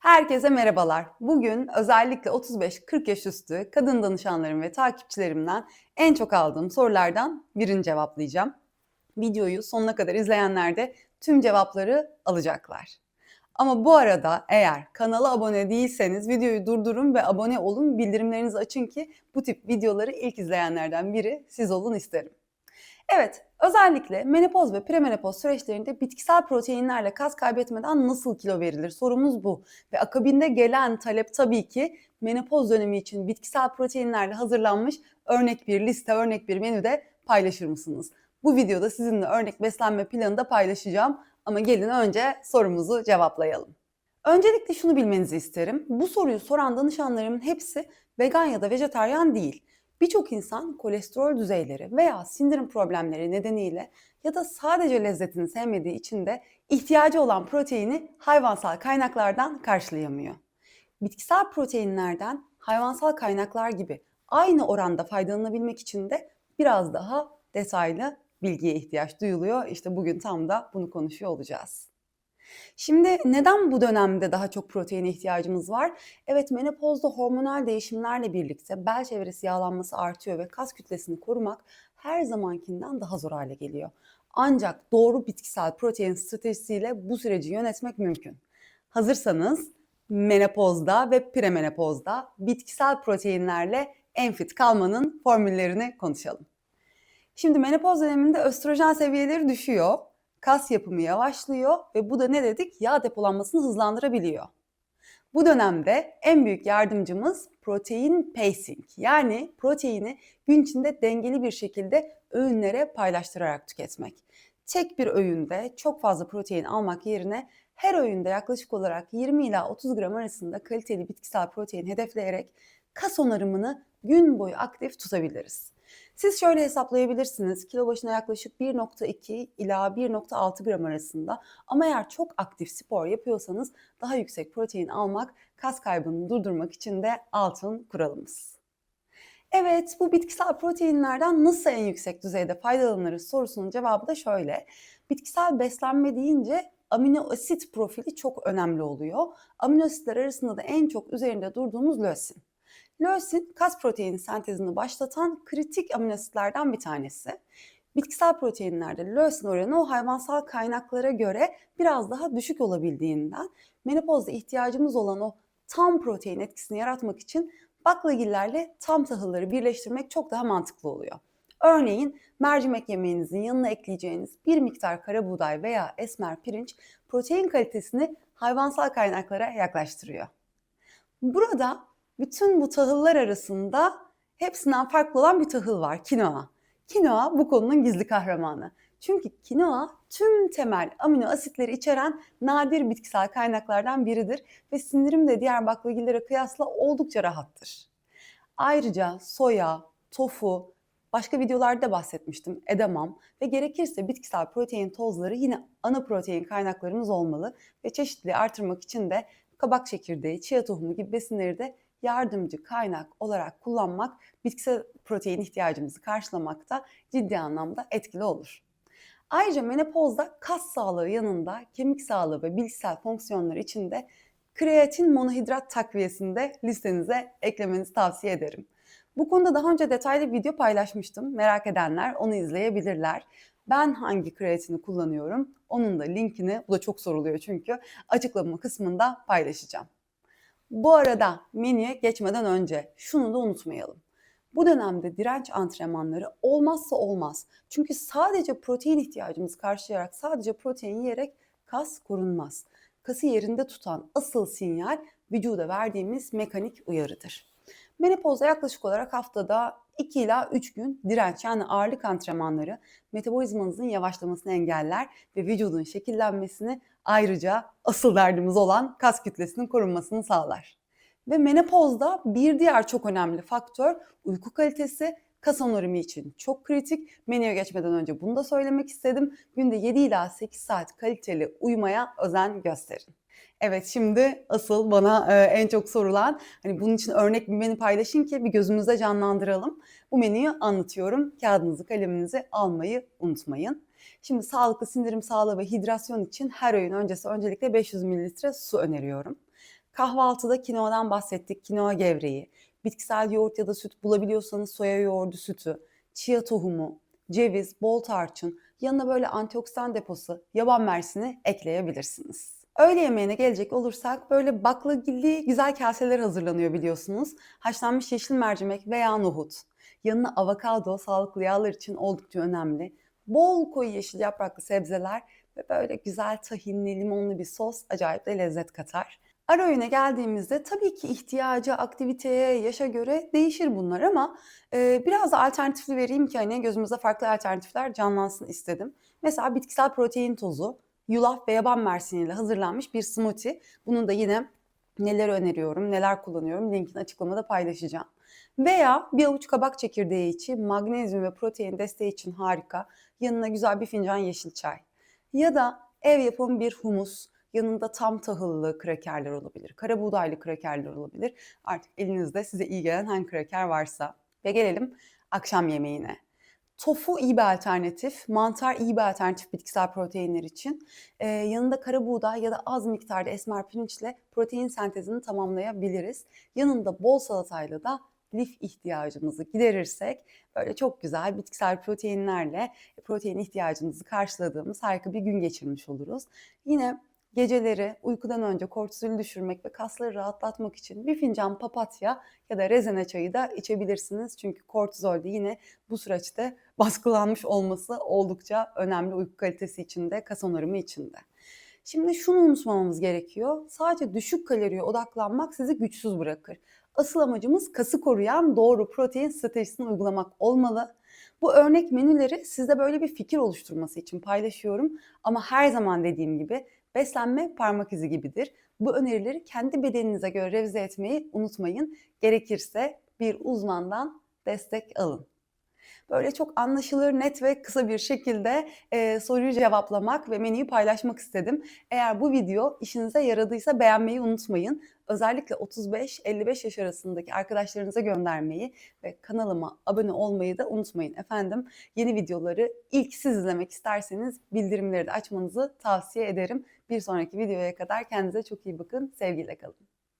Herkese merhabalar. Bugün özellikle 35-40 yaş üstü kadın danışanlarım ve takipçilerimden en çok aldığım sorulardan birini cevaplayacağım. Videoyu sonuna kadar izleyenler de tüm cevapları alacaklar. Ama bu arada eğer kanala abone değilseniz videoyu durdurun ve abone olun, bildirimlerinizi açın ki bu tip videoları ilk izleyenlerden biri siz olun isterim. Evet, özellikle menopoz ve premenopoz süreçlerinde bitkisel proteinlerle kas kaybetmeden nasıl kilo verilir? Sorumuz bu. Ve akabinde gelen talep tabii ki menopoz dönemi için bitkisel proteinlerle hazırlanmış örnek bir liste, örnek bir menü de paylaşır mısınız? Bu videoda sizinle örnek beslenme planı da paylaşacağım ama gelin önce sorumuzu cevaplayalım. Öncelikle şunu bilmenizi isterim. Bu soruyu soran danışanlarımın hepsi vegan ya da vejetaryen değil. Birçok insan kolesterol düzeyleri veya sindirim problemleri nedeniyle ya da sadece lezzetini sevmediği için de ihtiyacı olan proteini hayvansal kaynaklardan karşılayamıyor. Bitkisel proteinlerden hayvansal kaynaklar gibi aynı oranda faydalanabilmek için de biraz daha detaylı bilgiye ihtiyaç duyuluyor. İşte bugün tam da bunu konuşuyor olacağız. Şimdi neden bu dönemde daha çok proteine ihtiyacımız var? Evet, menopozda hormonal değişimlerle birlikte bel çevresi yağlanması artıyor ve kas kütlesini korumak her zamankinden daha zor hale geliyor. Ancak doğru bitkisel protein stratejisiyle bu süreci yönetmek mümkün. Hazırsanız menopozda ve premenopozda bitkisel proteinlerle en fit kalmanın formüllerini konuşalım. Şimdi menopoz döneminde östrojen seviyeleri düşüyor, kas yapımı yavaşlıyor ve bu da ne dedik? Yağ depolanmasını hızlandırabiliyor. Bu dönemde en büyük yardımcımız protein pacing, yani proteini gün içinde dengeli bir şekilde öğünlere paylaştırarak tüketmek. Tek bir öğünde çok fazla protein almak yerine her öğünde yaklaşık olarak 20 ila 30 gram arasında kaliteli bitkisel protein hedefleyerek kas onarımını gün boyu aktif tutabiliriz. Siz şöyle hesaplayabilirsiniz. Kilo başına yaklaşık 1,2 ila 1,6 gram arasında, ama eğer çok aktif spor yapıyorsanız daha yüksek protein almak kas kaybını durdurmak için de altın kuralımız. Evet, bu bitkisel proteinlerden nasıl en yüksek düzeyde faydalanırız sorusunun cevabı da şöyle. Bitkisel beslenme deyince amino asit profili çok önemli oluyor. Amino asitler arasında da en çok üzerinde durduğumuz lösin. Lösin, kas proteini sentezini başlatan kritik amino asitlerden bir tanesi. Bitkisel proteinlerde lösin oranı o hayvansal kaynaklara göre biraz daha düşük olabildiğinden menopozda ihtiyacımız olan o tam protein etkisini yaratmak için baklagillerle tam tahılları birleştirmek çok daha mantıklı oluyor. Örneğin mercimek yemeğinizin yanına ekleyeceğiniz bir miktar kara buğday veya esmer pirinç protein kalitesini hayvansal kaynaklara yaklaştırıyor. Burada bütün bu tahıllar arasında hepsinden farklı olan bir tahıl var, kinoa. Kinoa bu konunun gizli kahramanı. Çünkü kinoa tüm temel amino asitleri içeren nadir bitkisel kaynaklardan biridir ve sindirim de diğer baklagillere kıyasla oldukça rahattır. Ayrıca soya, tofu, başka videolarda bahsetmiştim, edamam ve gerekirse bitkisel protein tozları yine ana protein kaynaklarımız olmalı ve çeşitliliği artırmak için de kabak çekirdeği, chia tohumu gibi besinleri de yardımcı kaynak olarak kullanmak bitkisel protein ihtiyacımızı karşılamakta ciddi anlamda etkili olur. Ayrıca menopozda kas sağlığı yanında kemik sağlığı ve bilişsel fonksiyonları için de kreatin monohidrat takviyesini de listenize eklemenizi tavsiye ederim. Bu konuda daha önce detaylı bir video paylaşmıştım. Merak edenler onu izleyebilirler. Ben hangi kreatini kullanıyorum? Onun da linkini, bu da çok soruluyor çünkü, açıklama kısmında paylaşacağım. Bu arada menüye geçmeden önce şunu da unutmayalım. Bu dönemde direnç antrenmanları olmazsa olmaz. Çünkü sadece protein ihtiyacımızı karşılayarak, sadece protein yiyerek kas korunmaz. Kası yerinde tutan asıl sinyal vücuda verdiğimiz mekanik uyarıdır. Menopozda yaklaşık olarak haftada 2 ila 3 gün direnç, yani ağırlık antrenmanları metabolizmanızın yavaşlamasını engeller ve vücudun şekillenmesini, ayrıca asıl derdimiz olan kas kütlesinin korunmasını sağlar. Ve menopozda bir diğer çok önemli faktör uyku kalitesi. Kas onarımı için çok kritik. Menüye geçmeden önce bunu da söylemek istedim. Günde 7 ila 8 saat kaliteli uyumaya özen gösterin. Evet, şimdi asıl bana en çok sorulan, hani bunun için örnek bir menü paylaşın ki bir gözümüzde canlandıralım. Bu menüyü anlatıyorum. Kağıdınızı, kaleminizi almayı unutmayın. Şimdi sağlıklı sindirim sağlığı ve hidrasyon için her öğün öncesi öncelikle 500 mililitre su öneriyorum. Kahvaltıda kinoadan bahsettik. Kinoa gevreği, bitkisel yoğurt ya da süt bulabiliyorsanız soya yoğurdu sütü, chia tohumu, ceviz, bol tarçın, yanına böyle antioksidan deposu yaban mersini ekleyebilirsiniz. Öğle yemeğine gelecek olursak böyle baklagilli güzel kaseler hazırlanıyor biliyorsunuz. Haşlanmış yeşil mercimek veya nohut. Yanına avokado sağlıklı yağlar için oldukça önemli. Bol koyu yeşil yapraklı sebzeler ve böyle güzel tahinli, limonlu bir sos acayip de lezzet katar. Ara öğüne geldiğimizde tabii ki ihtiyaca, aktiviteye, yaşa göre değişir bunlar ama biraz da alternatifli vereyim ki hani gözümüzde farklı alternatifler canlansın istedim. Mesela bitkisel protein tozu, yulaf ve yaban mersiniyle hazırlanmış bir smoothie. Bunun da yine neler öneriyorum, neler kullanıyorum linkini açıklamada paylaşacağım. Veya bir avuç kabak çekirdeği için magnezyum ve protein desteği için harika. Yanına güzel bir fincan yeşil çay. Ya da ev yapımı bir humus, yanında tam tahıllı krakerler olabilir, kara buğdaylı krakerler olabilir. Artık elinizde size iyi gelen hangi kraker varsa. Ve gelelim akşam yemeğine. Tofu iyi bir alternatif, mantar iyi bir alternatif bitkisel proteinler için. Yanında kara buğday ya da az miktarda esmer pirinçle protein sentezini tamamlayabiliriz. Yanında bol salatayla da lif ihtiyacımızı giderirsek böyle çok güzel bitkisel proteinlerle protein ihtiyacımızı karşıladığımız harika bir gün geçirmiş oluruz. Yine geceleri uykudan önce kortizolü düşürmek ve kasları rahatlatmak için bir fincan papatya ya da rezene çayı da içebilirsiniz. Çünkü kortizol de yine bu süreçte baskılanmış olması oldukça önemli uyku kalitesi için de kas onarımı için de. Şimdi şunu unutmamamız gerekiyor. Sadece düşük kaloriye odaklanmak sizi güçsüz bırakır. Asıl amacımız kası koruyan doğru protein stratejisini uygulamak olmalı. Bu örnek menüleri sizde böyle bir fikir oluşturması için paylaşıyorum. Ama her zaman dediğim gibi beslenme parmak izi gibidir. Bu önerileri kendi bedeninize göre revize etmeyi unutmayın. Gerekirse bir uzmandan destek alın. Böyle çok anlaşılır, net ve kısa bir şekilde soruyu cevaplamak ve menüyü paylaşmak istedim. Eğer bu video işinize yaradıysa beğenmeyi unutmayın. Özellikle 35-55 yaş arasındaki arkadaşlarınıza göndermeyi ve kanalıma abone olmayı da unutmayın efendim. Yeni videoları ilk siz izlemek isterseniz bildirimleri de açmanızı tavsiye ederim. Bir sonraki videoya kadar kendinize çok iyi bakın. Sevgiyle kalın.